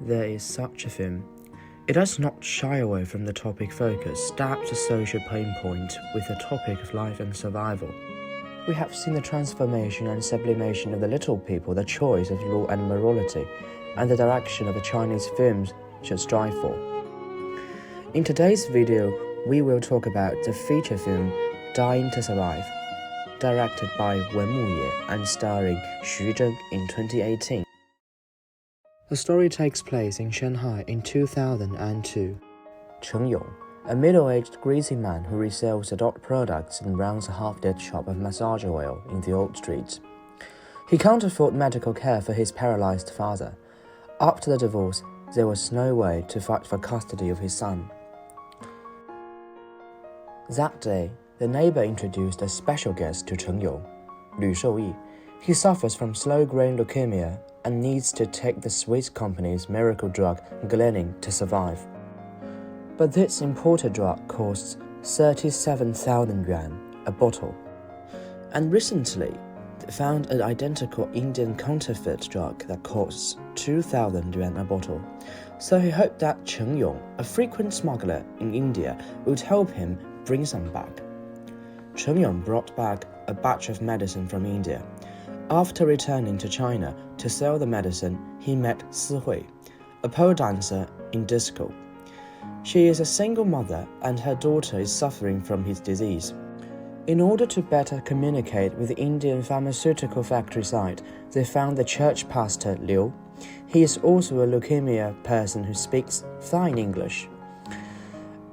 there is such a film. It does not shy away from the topic focus, stabs the social pain point with the topic of life and survival. We have seen the transformation and sublimation of the little people, the choice of law and morality, and the direction of the Chinese films should strive for. In today's video, we will talk about the feature film Dying to Survive, directed by Wen Muye and starring Xu Zheng in 2018. The story takes place in Shanghai in 2002. Cheng Yong, a middle-aged greasy man who resells adult products and runs a half-dead shop of massage oil in the old streets. He can't afford medical care for his paralyzed father. After the divorce, there was no way to fight for custody of his son. That day, the neighbor introduced a special guest to Cheng Yong, Lü Shouyi. He suffers from slow-growing leukemia and needs to take the Swiss company's miracle drug, goldmine, to survive. But this imported drug costs 37,000 yuan a bottle. And recently, they found an identical Indian counterfeit drug that costs 2,000 yuan a bottle. So he hoped that Cheng Yong, a frequent smuggler in India, would help him bring some back. Cheng Yong brought back a batch of medicine from India. After returning to China to sell the medicine, he met Si Hui, a pole dancer in disco. She is a single mother and her daughter is suffering from his disease. In order to better communicate with the Indian pharmaceutical factory site, they found the church pastor Liu. He is also a leukemia person who speaks fine English.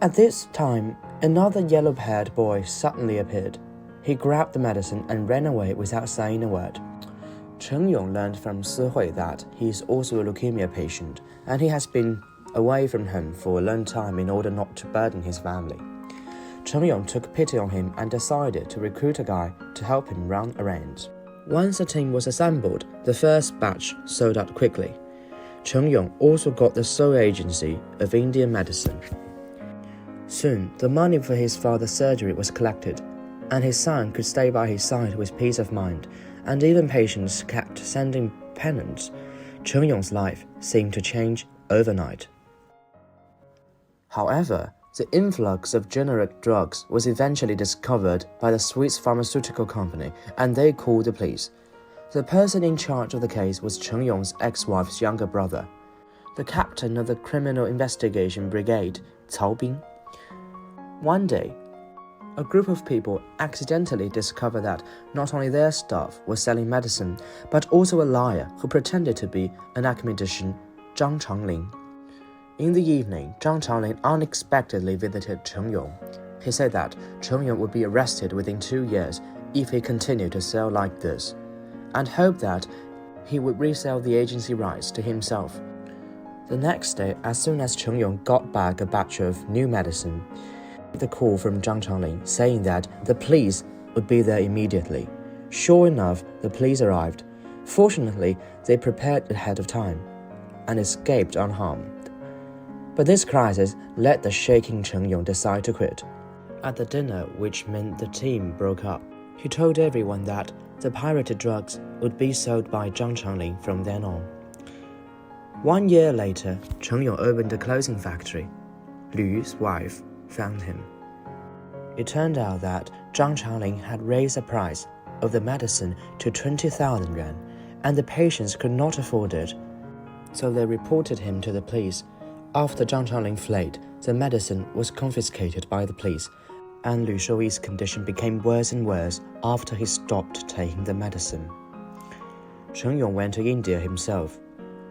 At this time, another yellow-haired boy suddenly appeared. He grabbed the medicine and ran away without saying a word. Cheng Yong learned from Si Hui that he is also a leukemia patient, and he has been away from home for a long time in order not to burden his family. Cheng Yong took pity on him and decided to recruit a guy to help him run errands. Once the team was assembled, the first batch sold out quickly. Cheng Yong also got the sole agency of Indian medicine. Soon, the money for his father's surgery was collected, and his son could stay by his side with peace of mind, and even patients kept sending penance. Cheng Yong's life seemed to change overnight. However, the influx of generic drugs was eventually discovered by the Swiss pharmaceutical company, and they called the police. The person in charge of the case was Cheng Yong's ex-wife's younger brother, the captain of the criminal investigation brigade, Cao Bing. One day, a group of people accidentally discovered that not only their staff was selling medicine, but also a liar who pretended to be an academician, Zhang Changling. In the evening, Zhang Changling unexpectedly visited Cheng Yong. He said that Cheng Yong would be arrested within 2 years if he continued to sell like this, and hoped that he would resell the agency rights to himself. The next day, as soon as Cheng Yong got back a batch of new medicine, the call from Zhang Changling saying that the police would be there immediately. Sure enough, the police arrived. Fortunately, they prepared ahead of time and escaped unharmed. But this crisis led the shaking Cheng Yong decide to quit. At the dinner, which meant the team broke up, he told everyone that the pirated drugs would be sold by Zhang Changling from then on. 1 year later, Cheng Yong opened a clothing factory. Lü's wife found him. It turned out that Zhang Changling had raised the price of the medicine to 20,000 yuan, and the patients could not afford it, so they reported him to the police. After Zhang Changling fled, the medicine was confiscated by the police, and Lü Shouyi's condition became worse and worse after he stopped taking the medicine. Cheng Yong went to India himself.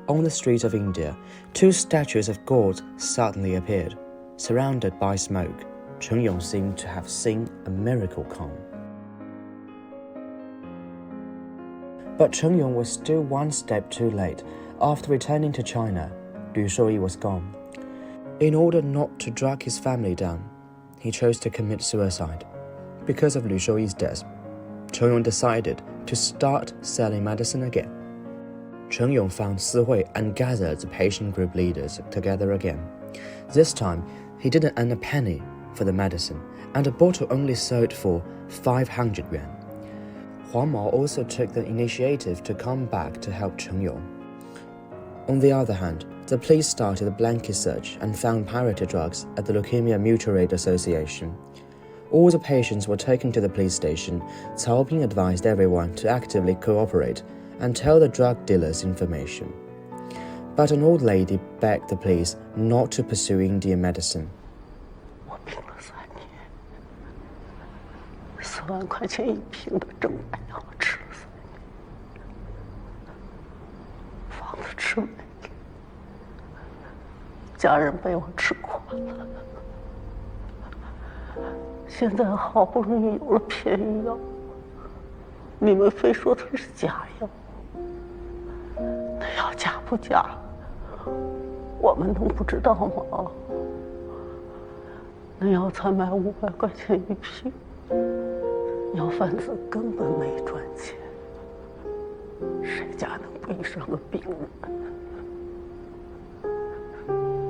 On the streets of India, 2 statues of gods suddenly appeared. Surrounded by smoke, Cheng Yong seemed to have seen a miracle come. But Cheng Yong was still one step too late. After returning to China, Lü Shouyi was gone. In order not to drag his family down, he chose to commit suicide. Because of Lü Shouyi's death, Cheng Yong decided to start selling medicine again. Cheng Yong found Si Hui and gathered the patient group leaders together again. This time, he didn't earn a penny for the medicine, and the bottle only sold for 500 yuan. Huang Mao also took the initiative to come back to help Cheng Yong. On the other hand, the police started a blanket search and found pirated drugs at the Leukemia Mutual Aid Association. All the patients were taken to the police station. Cao Ping advised everyone to actively cooperate and tell the drug dealers information. But an old lady begged the police not to pursue Indian medicine. 我病了3年，4万块钱1瓶的正版药吃了3年，房子吃没了，家人被我吃垮了。现在好不容易有了便宜药，你们非说它是假药，那药假不假？ 我们能不知道吗？那药才卖500块钱1瓶，药贩子根本没赚钱，谁家能背上个病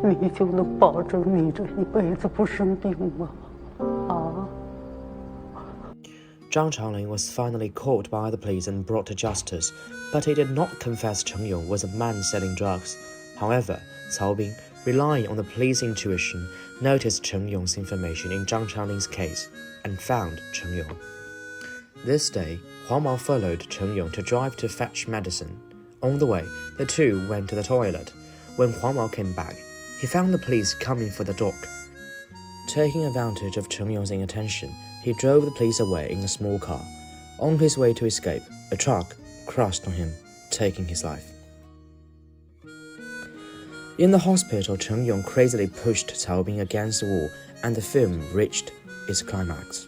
人？你就能保证你这一辈子不生病吗？啊？ Zhang Changling was finally caught by the police and brought to justice, but he did not confess Cheng Yong was a man selling drugs. However, Cao Ping, relying on the police intuition, noticed Cheng Yong's information in Zhang Changling's case and found Cheng Yong. This day, Huang Mao followed Cheng Yong to drive to fetch medicine. On the way, the two went to the toilet. When Huang Mao came back, he found the police coming for the dog. Taking advantage of Cheng Yong's inattention, he drove the police away in a small car. On his way to escape, a truck crashed on him, taking his life. In the hospital, Cheng Yong crazily pushed Cao Ping against the wall, and the film reached its climax.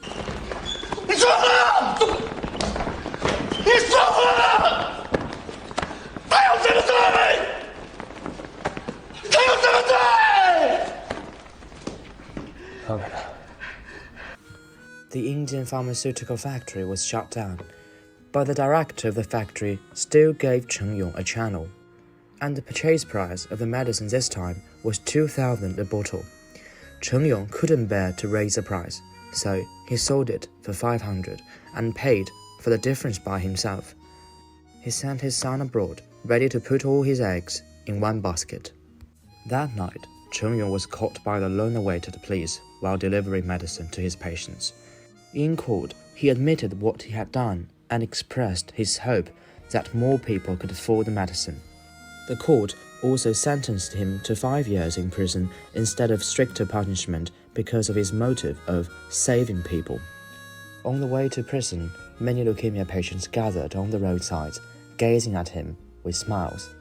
The Indian pharmaceutical factory was shut down, but the director of the factory still gave Cheng Yong a channel, and the purchase price of the medicine this time was 2,000 a bottle. Cheng Yong couldn't bear to raise the price, so he sold it for 500 and paid for the difference by himself. He sent his son abroad, ready to put all his eggs in one basket. That night, Cheng Yong was caught by the lone-awaited police while delivering medicine to his patients. In court, he admitted what he had done and expressed his hope that more people could afford the medicine. The court also sentenced him to 5 years in prison instead of stricter punishment because of his motive of saving people. On the way to prison, many leukemia patients gathered on the roadsides, gazing at him with smiles.